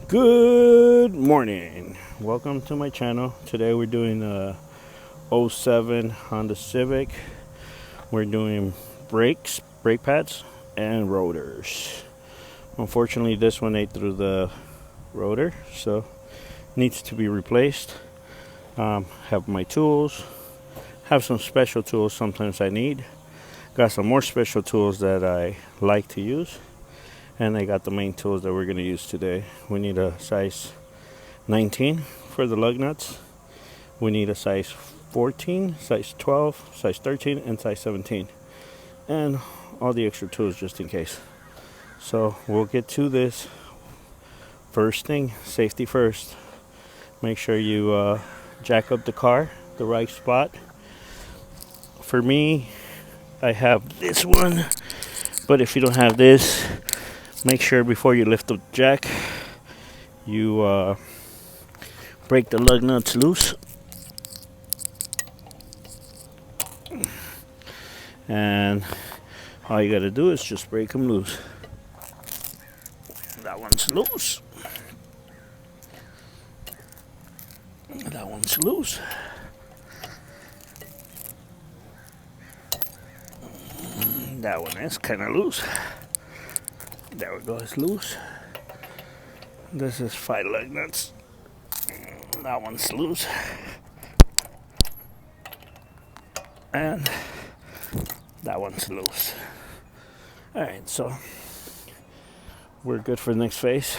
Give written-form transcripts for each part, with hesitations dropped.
Good morning. Welcome to my channel. Today we're doing a '07 Honda Civic. We're doing brakes, brake pads, and rotors. Unfortunately, this one ate through the rotor, so needs to be replaced. Have my tools. Have some special tools sometimes I need. Got some more special tools that I like to use. And I got the main tools that we're going to use today. We need a size 19 for the lug nuts. We need a size 14, size 12, size 13, and size 17. And all the extra tools just in case. So we'll get to this. First thing, safety first. Make sure you jack up the car, the right spot. For me, I have this one. But if you don't have this, make sure before you lift the jack, you break the lug nuts loose. And all you gotta do is just break them loose. That one's loose. That one's loose. That one is kind of loose. There we go, it's loose. This is 5 lug nuts. That one's loose. And that one's loose. Alright, so we're good for the next phase.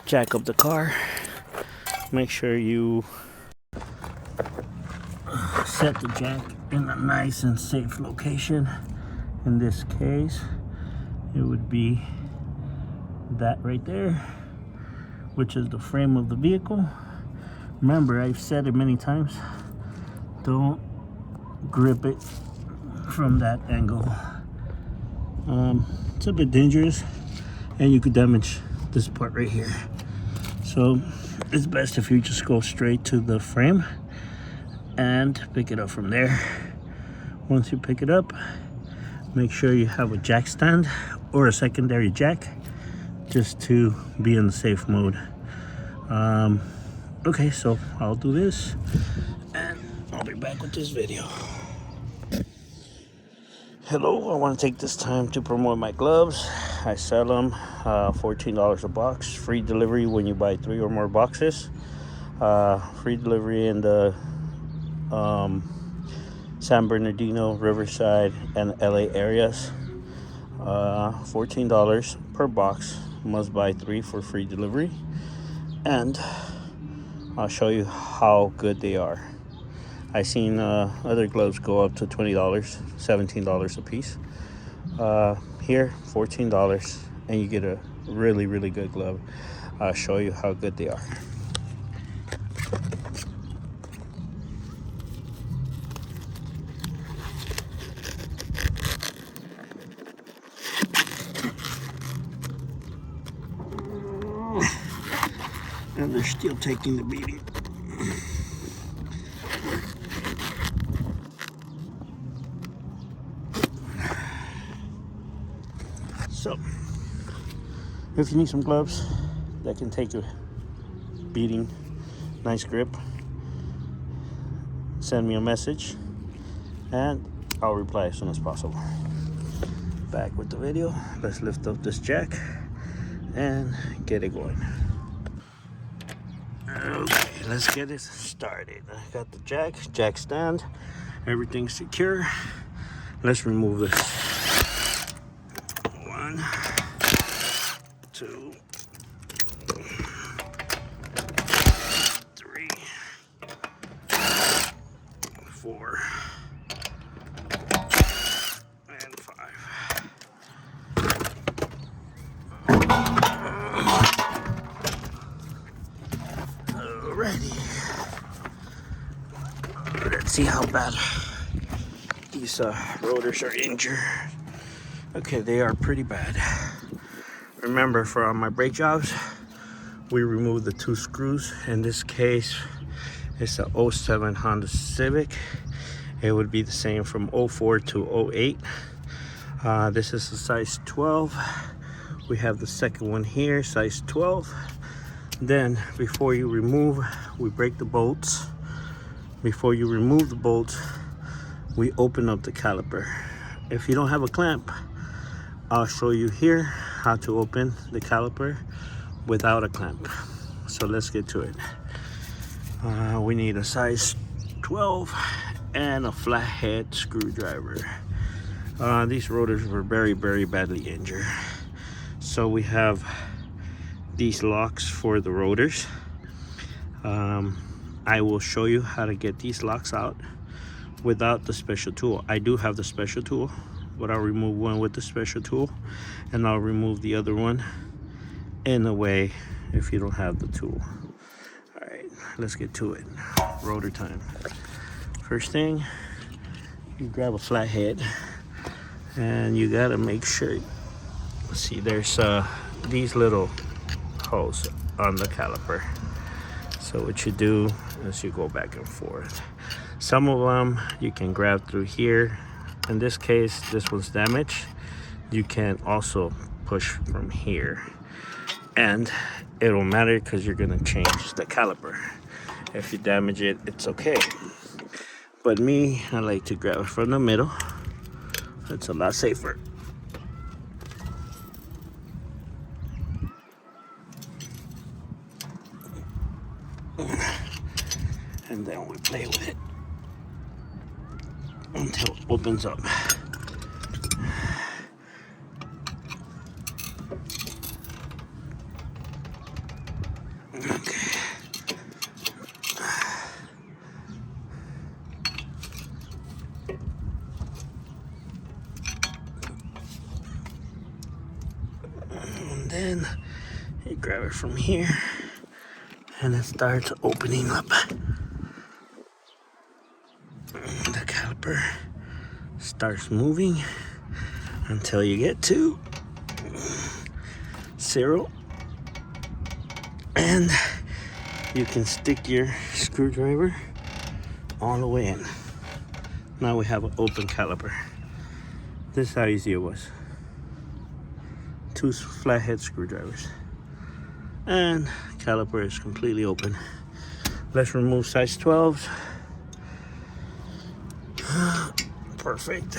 Jack up the car. Make sure you set the jack in a nice and safe location. In this case, it would be that right there, which is the frame of the vehicle. Remember, I've said it many times, don't grip it from that angle. It's a bit dangerous and you could damage this part right here. So it's best if you just go straight to the frame and pick it up from there. Once you pick it up, make sure you have a jack stand or a secondary jack just to be in the safe mode. Okay, so I'll do this and I'll be back with this video. Hello, I want to take this time to promote my gloves. I sell them $14 a box, free delivery when you buy 3 or more boxes, free delivery in the San Bernardino, Riverside, and LA areas. $14 per box. Must buy 3 for free delivery. And I'll show you how good they are. I've seen other gloves go up to $20, $17 a piece. Here, $14, and you get a really, really good glove. I'll show you how good they are. And they're still taking the beating. So, if you need some gloves that can take a beating, nice grip, send me a message and I'll reply as soon as possible. Back with the video. Let's lift up this jack and get it going. Okay, let's get it started. I got the jack stand, everything's secure. Let's remove this. 1, 2, 3, 4, and 5. Alrighty. Let's see how bad these rotors are injured. Okay, they are pretty bad. Remember, for my brake jobs, we removed the 2 screws. In this case, it's a '07 Honda Civic. It would be the same from '04 to '08. This is a size 12. We have the second one here, size 12. Then before you remove, we break the bolts. Before you remove the bolts, we open up the caliper. If you don't have a clamp, I'll show you here how to open the caliper without a clamp. So let's get to it. We need a size 12 and a flathead screwdriver. These rotors were very badly injured. So we have these locks for the rotors. I will show you how to get these locks out without the special tool. I do have the special tool, but I'll remove one with the special tool and I'll remove the other one in a way if you don't have the tool. All right, let's get to it. Rotor time. First thing, you grab a flathead and you gotta make sure, see there's these little holes on the caliper. So what you do is you go back and forth. Some of them you can grab through here. In this case, this one's damaged. You can also push from here. And it won't matter because you're gonna change the caliper. If you damage it, it's okay. But me, I like to grab it from the middle. It's a lot safer. And then we play with it until it opens up. Okay. And then you grab it from here and it starts opening up. The caliper starts moving until you get to 0, and you can stick your screwdriver all the way in. Now we have an open caliper. This is how easy it was. 2 flathead screwdrivers and caliper is completely open. Let's remove size 12s. Perfect.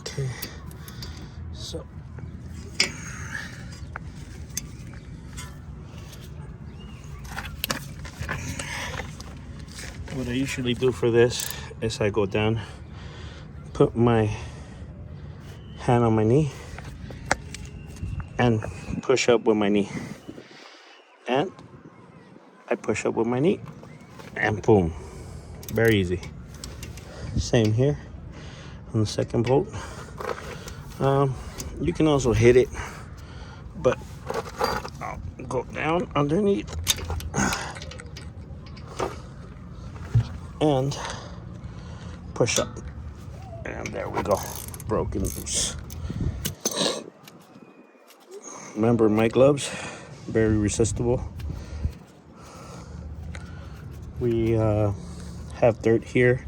Okay, so what I usually do for this is I go down, put my hand on my knee, and push up with my knee. And I push up with my knee, and boom. Very easy. Same here on the second bolt. You can also hit it, but I'll go down underneath and push up, and there we go, broken loose. Remember my gloves, very resistible. We have dirt here.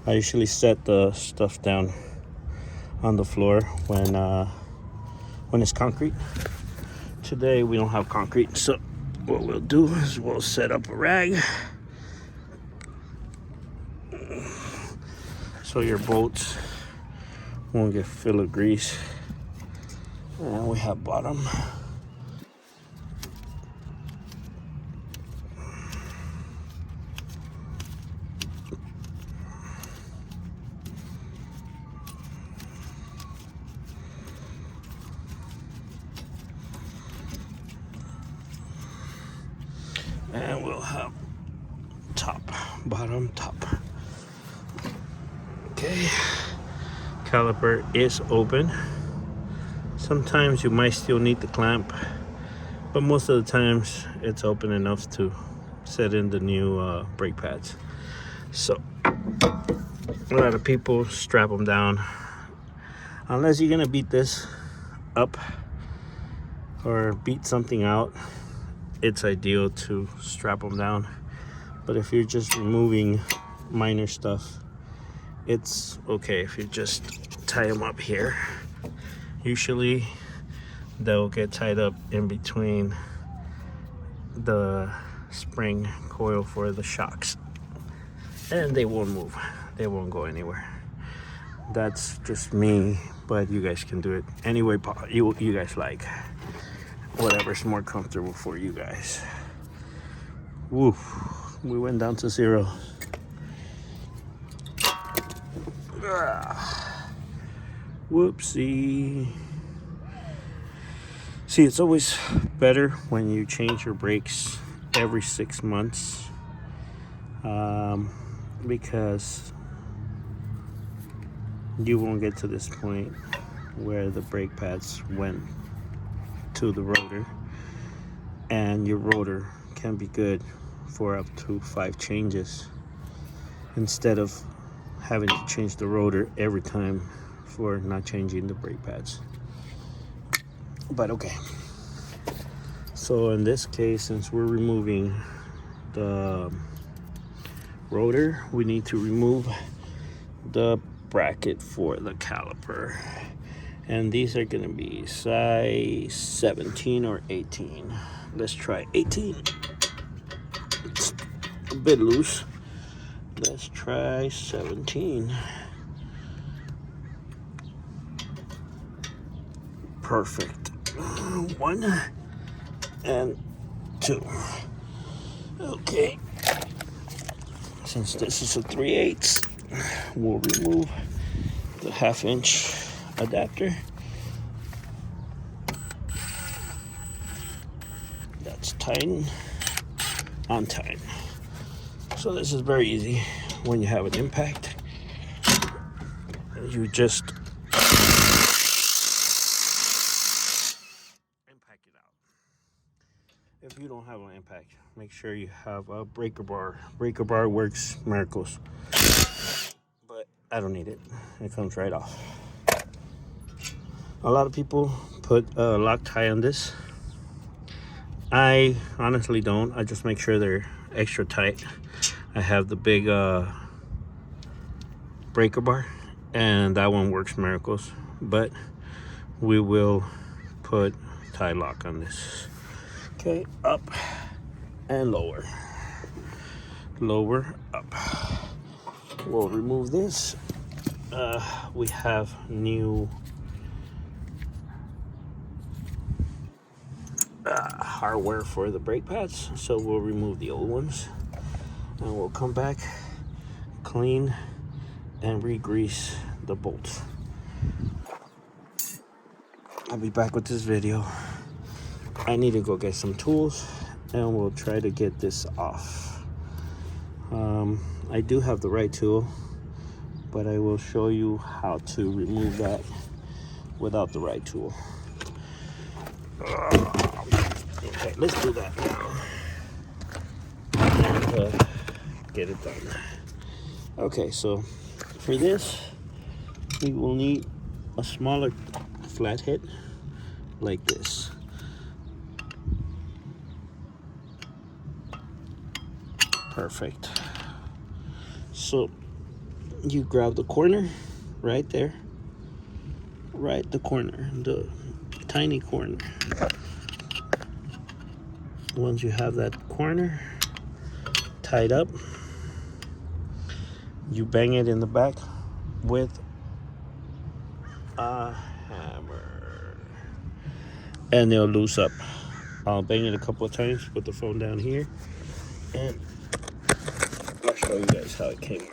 I usually set the stuff down on the floor when it's concrete. Today we don't have concrete, so what we'll do is we'll set up a rag so your bolts won't get filled with grease. And we have bottom. And we'll have top, bottom, top. Okay, caliper is open. Sometimes you might still need the clamp, but most of the times it's open enough to set in the new brake pads. So a lot of people strap them down Unless you're gonna beat this up or beat something out, it's ideal to strap them down. But if you're just removing minor stuff, it's okay if you just tie them up here. Usually they'll get tied up in between the spring coil for the shocks, and they won't move, they won't go anywhere. That's just me, but you guys can do it any way you guys like, whatever's more comfortable for you guys. Woof, we went down to 0. Whoopsie. See, it's always better when you change your brakes every 6 months, because you won't get to this point where the brake pads went to the rotor, and your rotor can be good for up to 5 changes instead of having to change the rotor every time for not changing the brake pads. But okay, so in this case, since we're removing the rotor, we need to remove the bracket for the caliper, and these are going to be size 17 or 18. Let's try 18. It's a bit loose. Let's try 17. Perfect. 1 and 2. Okay, since this is a 3/8, we'll remove the 1/2-inch adapter. That's tighten on time. So this is very easy. When you have an impact, you just impact it out. If you don't have an impact, make sure you have a breaker bar. Breaker bar works miracles, but I don't need it. It comes right off. A lot of people put a Loctite on this. I honestly don't. I just make sure they're extra tight. I have the big breaker bar, and that one works miracles, but we will put tie lock on this. Okay, up and lower. Lower, up. We'll remove this. We have new hardware for the brake pads, so we'll remove the old ones, and we'll come back, clean, and re-grease the bolts. I'll be back with this video. I need to go get some tools, and we'll try to get this off. I do have the right tool, but I will show you how to remove that without the right tool. Okay, let's do that now and get it done. Okay, so for this, we will need a smaller flathead like this. Perfect. So you grab the corner right there, right the corner, the tiny corner. Once you have that corner tied up, you bang it in the back with a hammer, and they'll loose up. I'll bang it a couple of times, put the phone down here, and I'll show you guys how it came out.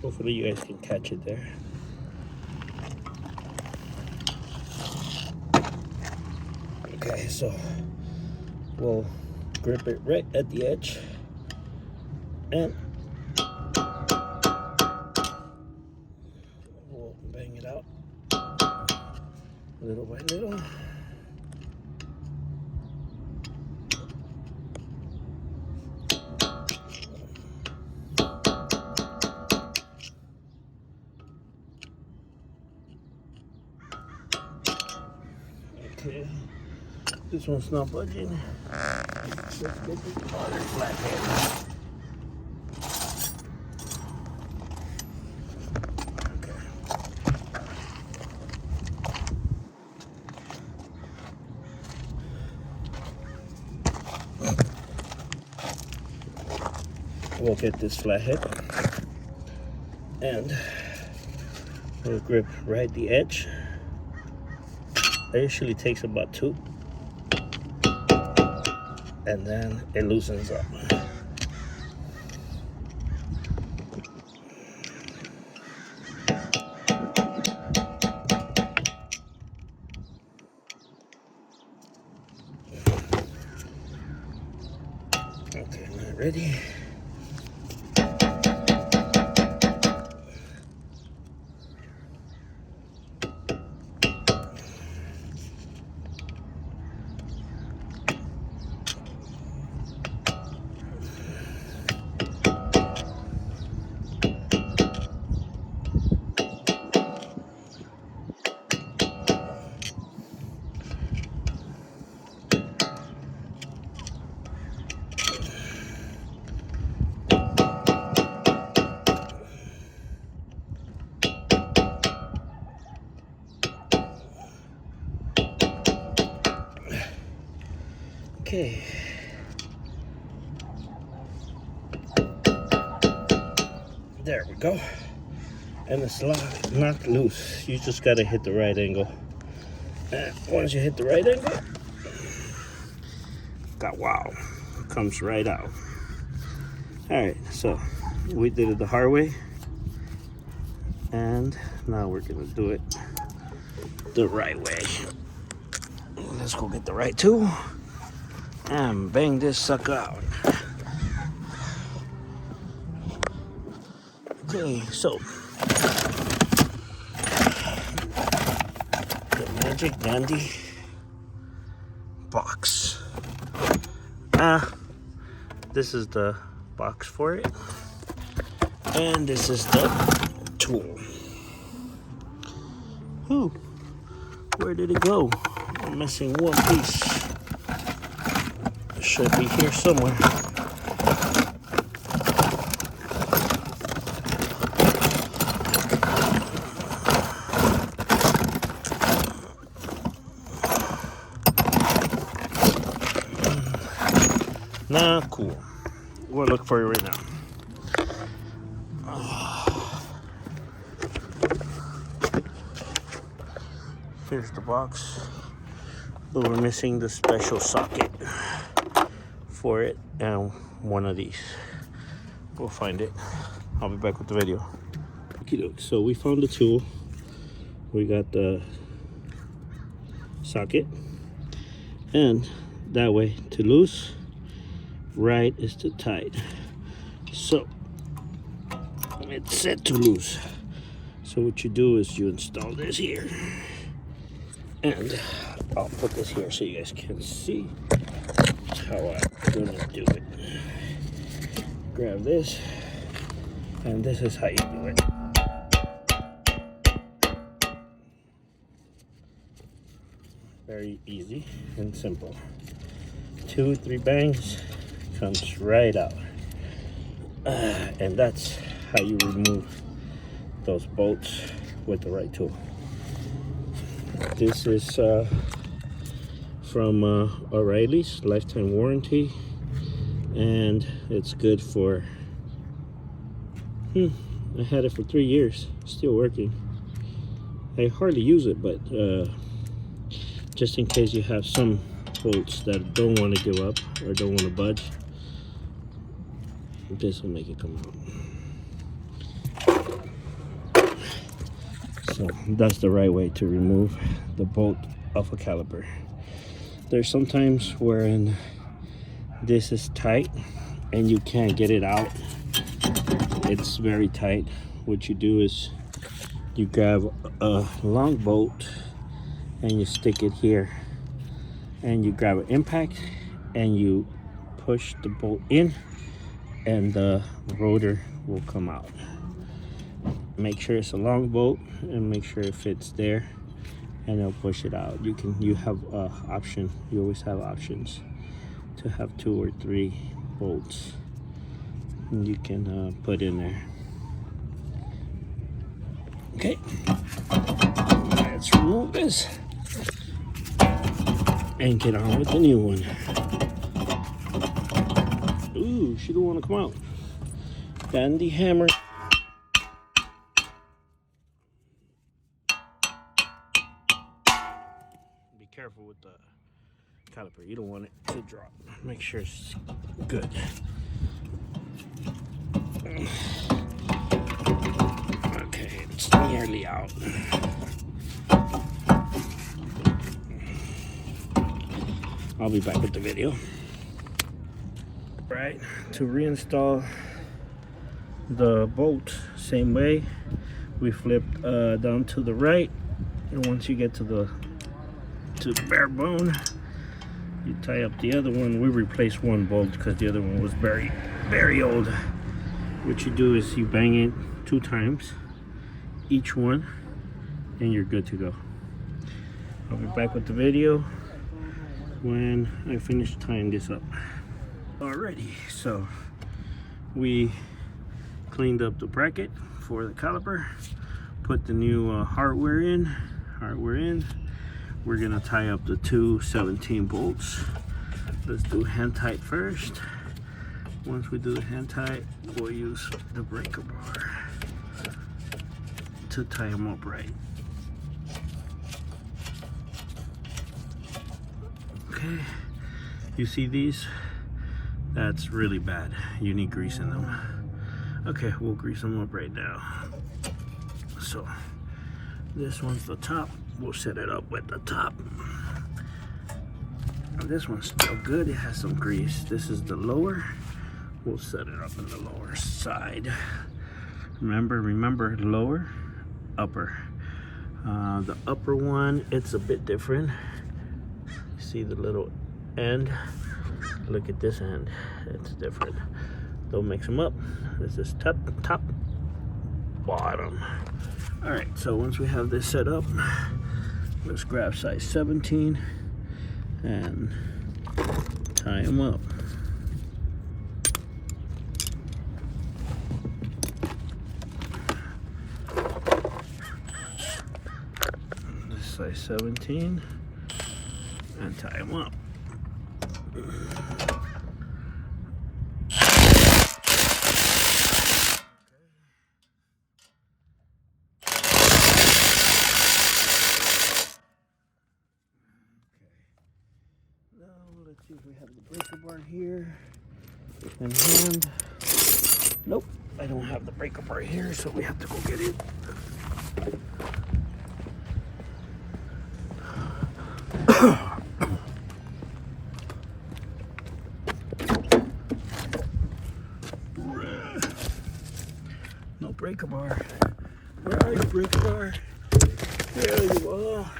Hopefully you guys can catch it there. Okay, so we'll grip it right at the edge, and we'll bang it out little by little. Okay, this one's not budging. Let's get the other flathead. We'll get this flathead and we'll grip right the edge. It usually takes about 2, and then it loosens up. Okay, not ready. Okay. There we go. And it's not loose. You just gotta hit the right angle. And once you hit the right angle, wow, it comes right out. All right, so we did it the hard way, and now we're gonna do it the right way. Let's go get the right tool and bang this sucker out. Okay, so the Magic Dandy box. This is the box for it, and this is the tool. Ooh, where did it go? I'm missing one piece. It should be here somewhere. Nah, cool. We'll look for it right now. Here's the box. But we're missing the special socket for it and one of these. We'll find it. I'll be back with the video. Okay, so we found the tool. We got the socket, and that way to loose, right is to tight. So it's set to loose. So what you do is you install this here, and I'll put this here so you guys can see how I'm gonna do it. Grab this, and this is how you do it. Very easy and simple. 2, 3 bangs, comes right out. And that's how you remove those bolts with the right tool. This is from O'Reilly's lifetime warranty, and it's good for I had it for 3 years, still working. I hardly use it, but just in case you have some bolts that don't want to give up or don't want to budge, this will make it come out. So that's the right way to remove the bolt off a caliper. There's sometimes wherein this is tight and you can't get it out. It's very tight. What you do is you grab a long bolt and you stick it here, and you grab an impact and you push the bolt in, and the rotor will come out. Make sure it's a long bolt and make sure it fits there, and it'll push it out. You have option. You always have options to have 2 or 3 bolts you can put in there. Okay, let's remove this and get on with the new one. Ooh, she don't want to come out. Dandy hammer. Be careful with the caliper. You don't want it to drop. Make sure it's good. Okay, it's nearly out. I'll be back with the video. Right, to reinstall the bolt, same way. We flip down to the right, and once you get to the bare bone, you tie up the other one. We replaced one bolt because the other one was very old. What you do is you bang it 2 times, each one, and you're good to go. I'll be back with the video when I finish tying this up. Alrighty, so we cleaned up the bracket for the caliper, put the new hardware in. We're gonna tie up the 2 17 bolts. Let's do hand tight first. Once we do the hand tight, we'll use the breaker bar to tie them up right. Okay, you see these? That's really bad. You need grease in them. Okay, we'll grease them up right now. So this one's the top. We'll set it up with the top. This one's still good. It has some grease. This is the lower. We'll set it up on the lower side. Remember, lower, upper. The upper one, it's a bit different. You see the little end? Look at this end. It's different. Don't mix them up. This is top, bottom. All right, so once we have this set up, let's grab size 17 and tie them up. This size 17 and tie them up. Let's see if we have the breaker bar here in hand. Nope, I don't have the breaker bar here, so we have to go get it. No breaker bar. Where are you, breaker bar? There you are.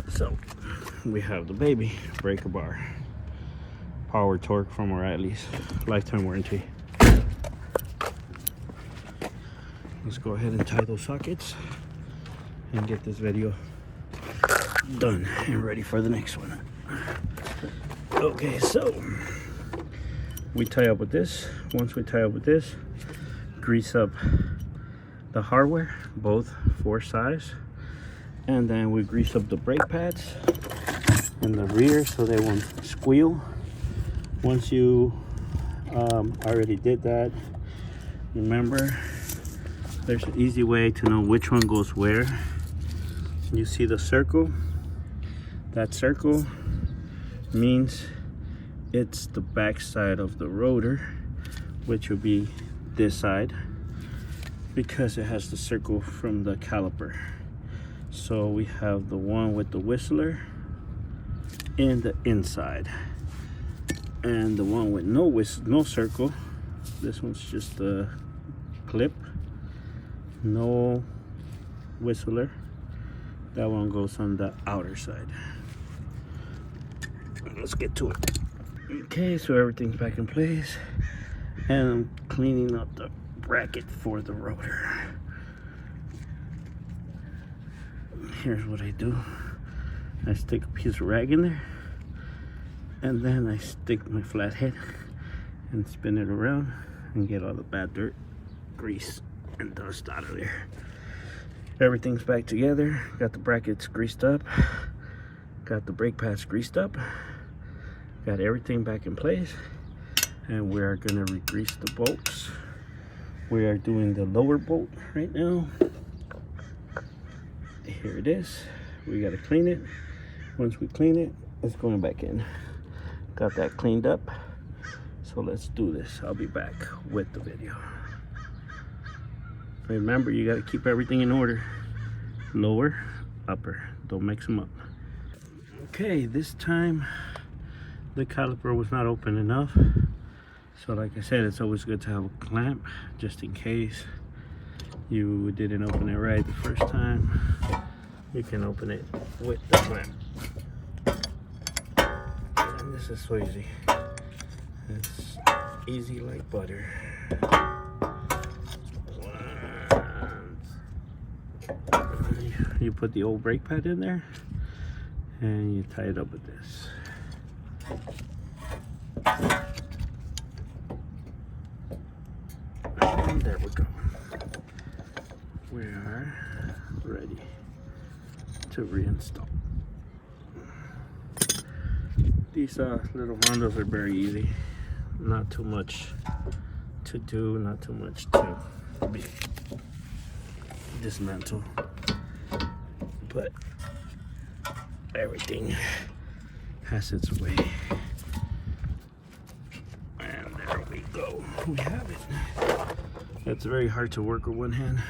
So we have the baby breaker bar, power torque from O'Reilly's, lifetime warranty. Let's go ahead and tie those sockets and get this video done and ready for the next one. Okay, so we tie up with this. Once we tie up with this, grease up the hardware, both 4 sides, and then we grease up the brake pads in the rear so they won't squeal. Once you already did that, remember, there's an easy way to know which one goes where. You see the circle? That circle means it's the back side of the rotor, which will be this side, because it has the circle from the caliper. So we have the one with the whistler in the inside, and the one with no circle, this one's just a clip, no whistler, that one goes on the outer side. Let's get to it. Okay, so everything's back in place, and I'm cleaning up the bracket for the rotor. here's what I do. I stick a piece of rag in there, and then I stick my flathead and spin it around and get all the bad dirt, grease, and dust out of there. Everything's back together. Got the brackets greased up, got the brake pads greased up, got everything back in place, and we are gonna re-grease the bolts. We are doing the lower bolt right now. Here it is. We gotta clean it. Once we clean it, it's going back in. Got that cleaned up. So let's do this. I'll be back with the video. Remember, you gotta keep everything in order. Lower, upper. Don't mix them up. Okay, this time the caliper was not open enough. So like I said, it's always good to have a clamp just in case you didn't open it right the first time. You can open it with the clamp. And this is so easy. It's easy like butter. You put the old brake pad in there and you tie it up with this. And there we go. We are ready to reinstall. These little handles are very easy. Not too much to do, not too much to be dismantle. But everything has its way. And there we go. We have it. It's very hard to work with one hand,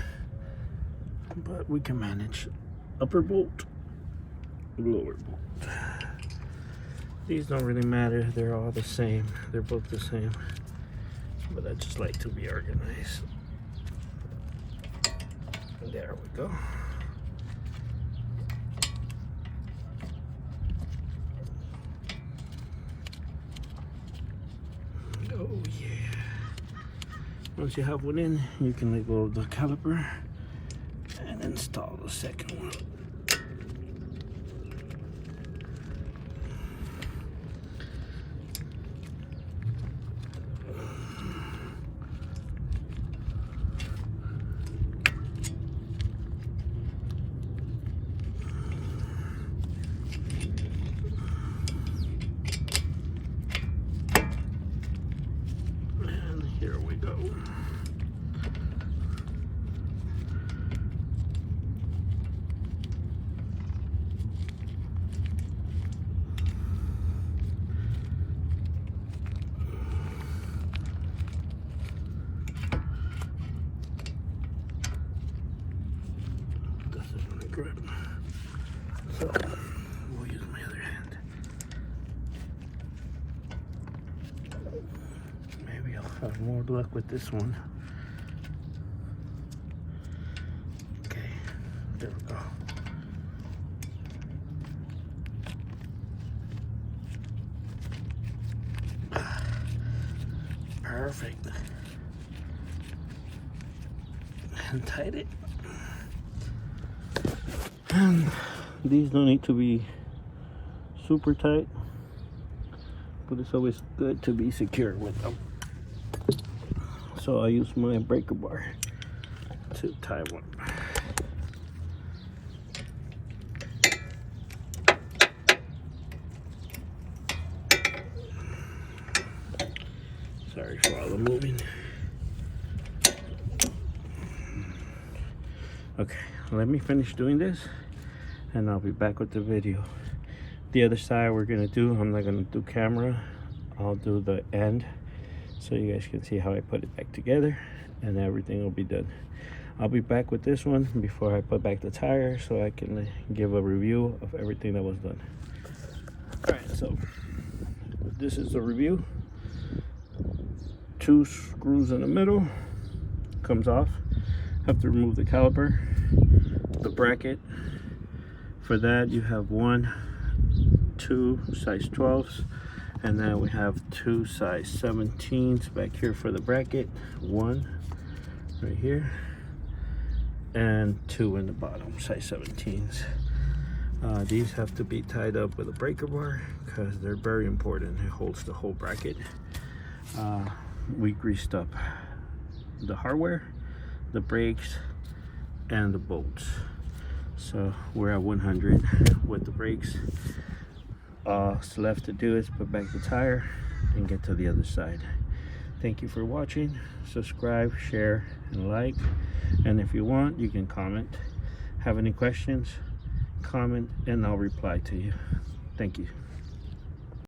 but we can manage. Upper bolt, lower bolt. These don't really matter. They're all the same. They're both the same. But I just like to be organized. There we go. Oh yeah. Once you have one in, you can let go of the caliper and install the second one. And here we go. Grip. So we'll use my other hand. Maybe I'll have more luck with this one. Okay, there we go. Perfect. And tight it. And these don't need to be super tight, but it's always good to be secure with them. So I use my breaker bar to tie one. Sorry for all the moving. Okay, let me finish doing this and I'll be back with the video. The other side we're gonna do, I'm not gonna do camera, I'll do the end so you guys can see how I put it back together and everything will be done. I'll be back with this one before I put back the tire so I can give a review of everything that was done. Alright, so this is the review. 2 screws in the middle, comes off. Have to remove the caliper, the bracket. For that you have 1, 2 size 12s, and then we have 2 size 17s back here for the bracket. 1 right here, and 2 in the bottom, size 17s. These have to be tied up with a breaker bar because they're very important. It holds the whole bracket. We greased up the hardware, the brakes, and the bolts. So we're at 100 with the brakes. All that's left to do is put back the tire and get to the other side. Thank you for watching. Subscribe, share, and like. And if you want, you can comment. Have any questions, comment, and I'll reply to you. Thank you.